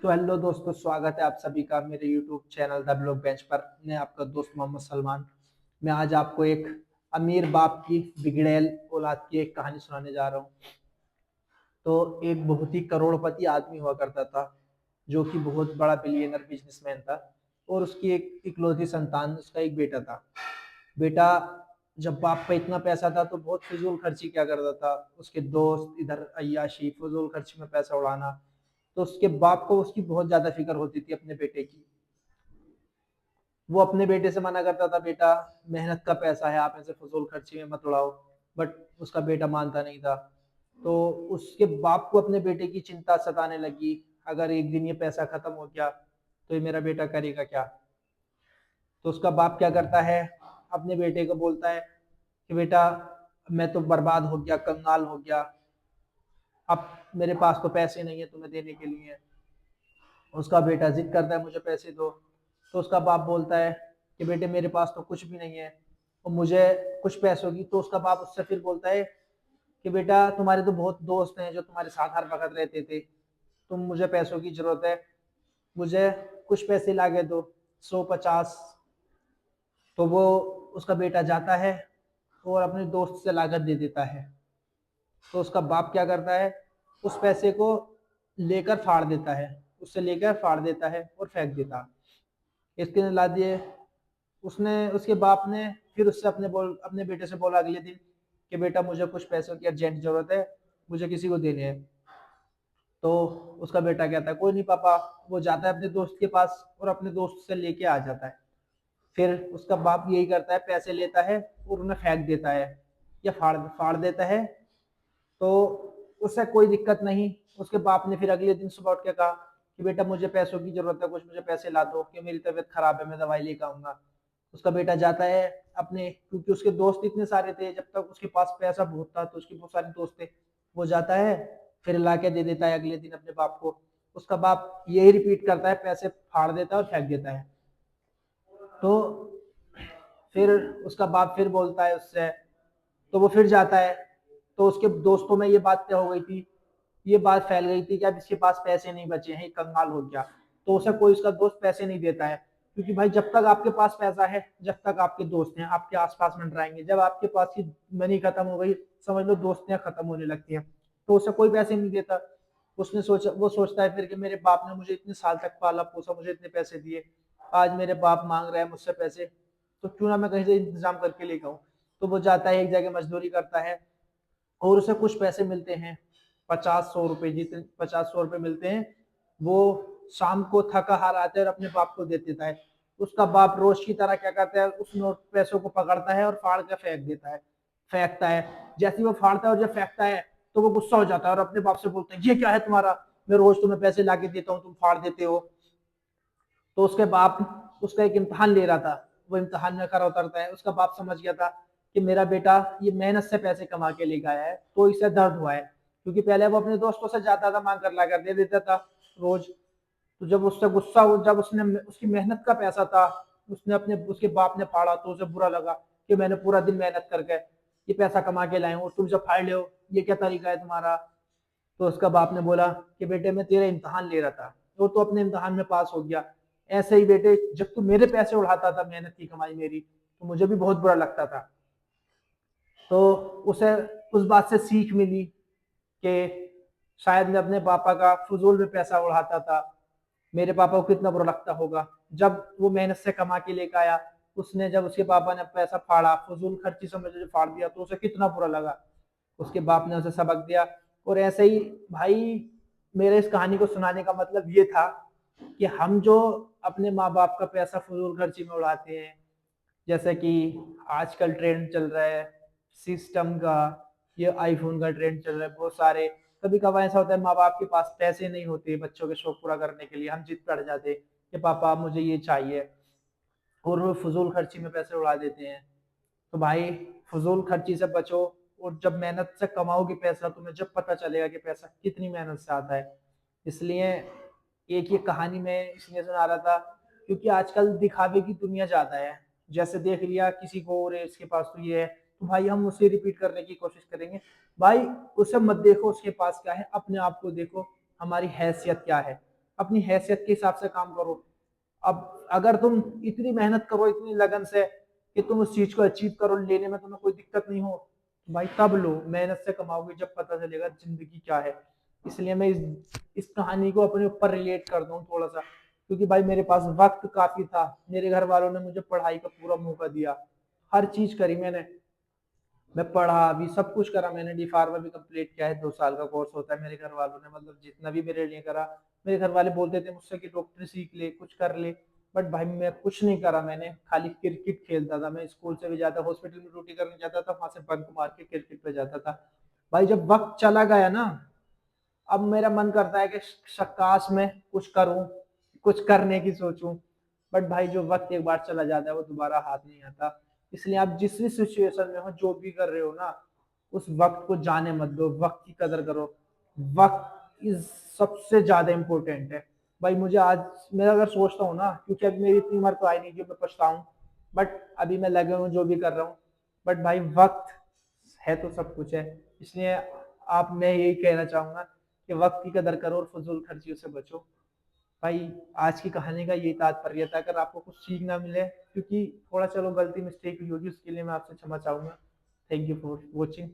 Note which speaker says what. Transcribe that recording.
Speaker 1: तो हेलो दोस्तों, स्वागत है आप सभी का मेरे YouTube channel the blog bench पर। मैं आपका दोस्त मोहम्मद सलमान। मैं आज आपको एक अमीर बाप की बिगड़ैल औलाद की एक कहानी सुनाने जा रहा हूँ। तो एक बहुत ही करोड़पति आदमी हुआ करता था, जो कि बहुत बड़ा बिलियनर बिजनेसमैन था। और उसकी एक इकलौती संतान, उसका एक बेटा था। बेटा, जब बाप पे इतना पैसा था तो बहुत फिजूल खर्ची क्या करता था। उसके दोस्त इधर अय्याशी, फिजूल खर्ची में पैसा उड़ाना। तो उसके बाप को उसकी बहुत ज्यादा फिक्र होती थी अपने बेटे की। वो अपने बेटे से मना करता था, बेटा मेहनत का पैसा है, आप ऐसे फजूल खर्ची में मत उड़ाओ। बट उसका बेटा मानता नहीं था। तो उसके बाप को अपने बेटे की चिंता सताने लगी। अगर एक दिन ये पैसा खत्म हो गया तो ये मेरा बेटा करेगा क्या। तो उसका बाप क्या करता है, अपने बेटे को बोलता है कि बेटा, मैं तो बर्बाद हो गया, कंगाल हो गया। अब मेरे पास तो पैसे नहीं है तुम्हें देने के लिए। उसका बेटा जिद करता है, मुझे पैसे दो। तो उसका बाप बोलता है कि बेटे, मेरे पास तो कुछ भी नहीं है और मुझे कुछ पैसों की। तो उसका बाप उससे फिर बोलता है कि बेटा, तुम्हारे तो बहुत दोस्त हैं जो तुम्हारे साथ हर वक्त रहते थे। तुम, मुझे पैसों की जरूरत है, मुझे कुछ पैसे ला के दो, 150। तो वो, उसका बेटा जाता है और अपने दोस्त से लागत दे देता है। तो उसका बाप क्या करता है, उस पैसे को लेकर फाड़ देता है, उससे लेकर फाड़ देता है और फेंक देता। इसके ला दिए। उसने, उसके बाप ने फिर उससे अपने बेटे से बोला अगले दिन कि बेटा, मुझे कुछ पैसों की अर्जेंट जरूरत है, मुझे किसी को देने हैं। तो उसका बेटा कहता है, कोई नहीं पापा। वो जाता है अपने दोस्त के पास और अपने दोस्त से लेके आ जाता है। फिर उसका बाप यही करता है, पैसे लेता है और उन्हें फेंक देता है या फाड़ फाड़ देता है। तो उससे कोई दिक्कत नहीं। उसके बाप ने फिर अगले दिन सुबह उठ के कहा कि बेटा, मुझे पैसों की जरूरत है, कुछ मुझे पैसे ला दो कि मेरी तबीयत खराब है, मैं दवाई लेकर आऊंगा। उसका बेटा जाता है अपने, क्योंकि उसके दोस्त इतने सारे थे, जब तक उसके पास पैसा बहुत था तो उसके बहुत सारे दोस्त थे। वो जाता है, फिर ला के दे देता है अगले दिन अपने बाप को। उसका बाप यही रिपीट करता है, पैसे फाड़ देता है और फेंक देता है। तो फिर उसका बाप फिर बोलता है उससे। तो वो फिर जाता है। तो उसके दोस्तों में ये बात हो गई थी, ये बात फैल गई थी कि अब इसके पास पैसे नहीं बचे हैं, कंगाल हो गया। तो उसे कोई उसका दोस्त पैसे नहीं देता है। क्योंकि भाई, जब तक आपके पास पैसा है, जब तक आपके दोस्त हैं आपके आसपास मंडराएंगे, जब आपके पास की मनी खत्म हो गई, समझ लो दोस्तियां खत्म होने लगती हैं। तो उसे कोई पैसे नहीं देता। उसने सोचा, वो सोचता है फिर कि मेरे बाप ने मुझे इतने साल तक पाला पोसा, मुझे इतने पैसे दिए, आज मेरे बाप मांग रहे हैं मुझसे पैसे, तो क्यों ना मैं कहीं से इंतजाम करके लेकर आऊं। तो वो जाता है, एक जगह मजदूरी करता है और उसे कुछ पैसे मिलते हैं, 50-100 रुपए, जितने 50-100 रुपए मिलते हैं। वो शाम को थका हार आता है और अपने बाप को दे देता है। उसका बाप रोज की तरह क्या करता है, उस नोट पैसों को पकड़ता है और फाड़ कर फेंक देता है, फेंकता है। जैसे ही वो फाड़ता है और जब फेंकता है, तो वो गुस्सा हो जाता है और अपने बाप से बोलता है, ये क्या है तुम्हारा, मैं रोज तुम्हें पैसे ला के देता हूँ, तुम फाड़ देते हो। तो उसके बाप उसका एक इम्तहान ले रहा था, वो इम्तहान में खरा उतरता है। उसका बाप समझ गया था कि मेरा बेटा ये मेहनत से पैसे कमा के लेकर आया है, तो इसे दर्द हुआ है। क्योंकि पहले वो अपने दोस्तों से जाता था, मांग कर ला कर दे देता था रोज। तो जब उससे गुस्सा, जब उसने, उसकी मेहनत का पैसा था, उसने अपने, उसके बाप ने फाड़ा, तो उसे बुरा लगा कि मैंने पूरा दिन मेहनत करके ये पैसा कमा के लाए हूँ, तुम जब फाड़ ले हो, ये क्या तरीका है तुम्हारा। तो उसका बाप ने बोला कि बेटे, मैं तेरा इम्तहान ले रहा था और तो अपने इम्तहान में पास हो गया। ऐसे ही बेटे, जब तू मेरे पैसे उड़ाता था, मेहनत की कमाई मेरी, तो मुझे भी बहुत बुरा लगता था। तो उसे उस बात से सीख मिली कि शायद मैं अपने पापा का फजूल में पैसा उड़ाता था, मेरे पापा को कितना बुरा लगता होगा। जब वो मेहनत से कमा के लेकर आया, उसने, जब उसके पापा ने पैसा फाड़ा, फजूल खर्ची समझ जो फाड़ दिया, तो उसे कितना बुरा लगा। उसके बाप ने उसे सबक दिया। और ऐसे ही भाई, मेरे इस कहानी को सुनाने का मतलब ये था कि हम जो अपने माँ बाप का पैसा फजूल खर्ची में उड़ाते हैं, जैसे कि आजकल ट्रेंड चल रहा है सिस्टम का, ये आईफोन का ट्रेंड चल रहा है बहुत सारे। कभी कभार ऐसा होता है, माँ बाप के पास पैसे नहीं होते बच्चों के शौक पूरा करने के लिए, हम जिद पड़ जाते कि पापा मुझे ये चाहिए, और वो फजूल खर्ची में पैसे उड़ा देते हैं। तो भाई, फजूल खर्ची से बचो। और जब मेहनत से कमाओगे पैसा, तुम्हें जब पता चलेगा कि पैसा कितनी मेहनत से आता है। इसलिए एक ये कहानी मैं इसलिए सुना रहा था, क्योंकि आजकल दिखावे की दुनिया ज्यादा है। जैसे देख लिया किसी को और इसके पास तो ये है, तो भाई हम उसे रिपीट करने की कोशिश करेंगे। भाई, उसे मत देखो उसके पास क्या है, अपने आप को देखो, हमारी हैसियत क्या है। अपनी हैसियत के हिसाब से काम करो। अब अगर तुम इतनी मेहनत करो इतनी लगन से कि तुम उस चीज को अचीव करो, लेने में तुम्हें कोई दिक्कत नहीं हो, भाई तब लो, मेहनत से कमाओगे, जब पता चलेगा जिंदगी क्या है। इसलिए मैं इस कहानी को अपने ऊपर रिलेट कर दूं थोड़ा सा, क्योंकि भाई मेरे पास वक्त काफी था, मेरे घर वालों ने मुझे पढ़ाई का पूरा मौका दिया, हर चीज करी मैंने, मैं पढ़ा भी, सब कुछ करा मैंने, डी फार्मा भी कंप्लीट किया है, 2 साल का कोर्स होता है, मेरे घर वालों ने मतलब जितना भी मेरे लिए करा। मेरे घर वाले बोलते थे मुझसे कि डॉक्टर सीख ले, कुछ कर ले, बट भाई मैं कुछ नहीं करा, मैंने खाली क्रिकेट खेलता था। मैं स्कूल से भी जाता, हॉस्पिटल में ड्यूटी करने जाता था, वहां से बंक मार के क्रिकेट पे जाता था। भाई जब वक्त चला गया ना, अब मेरा मन करता है कि काश मैं कुछ करूं, कुछ करने की सोचूं, बट भाई जो वक्त एक बार चला जाता है वो दोबारा हाथ नहीं आता। इसलिए आप जिस भी सिचुएशन में हो, जो भी कर रहे हो ना, उस वक्त को जाने मत दो, वक्त की कदर करो। वक्त इज सबसे ज्यादा इंपॉर्टेंट है। भाई मुझे आज, मैं अगर सोचता हूँ ना, क्योंकि अभी मेरी इतनी उम्र तो आई नहीं कि मैं पछताऊं, बट अभी मैं लगे हूँ जो भी कर रहा हूँ, बट भाई वक्त है तो सब कुछ है। इसलिए आप, मैं यही कहना चाहूंगा कि वक्त की कदर करो और फजूल खर्चियों से बचो। भाई आज की कहानी का यही तात्पर्य था, अगर आपको कुछ सीखना मिले, क्योंकि थोड़ा चलो गलती मिस्टेक हुई होगी, उसके लिए मैं आपसे क्षमा चाहूंगा। Thank you for watching.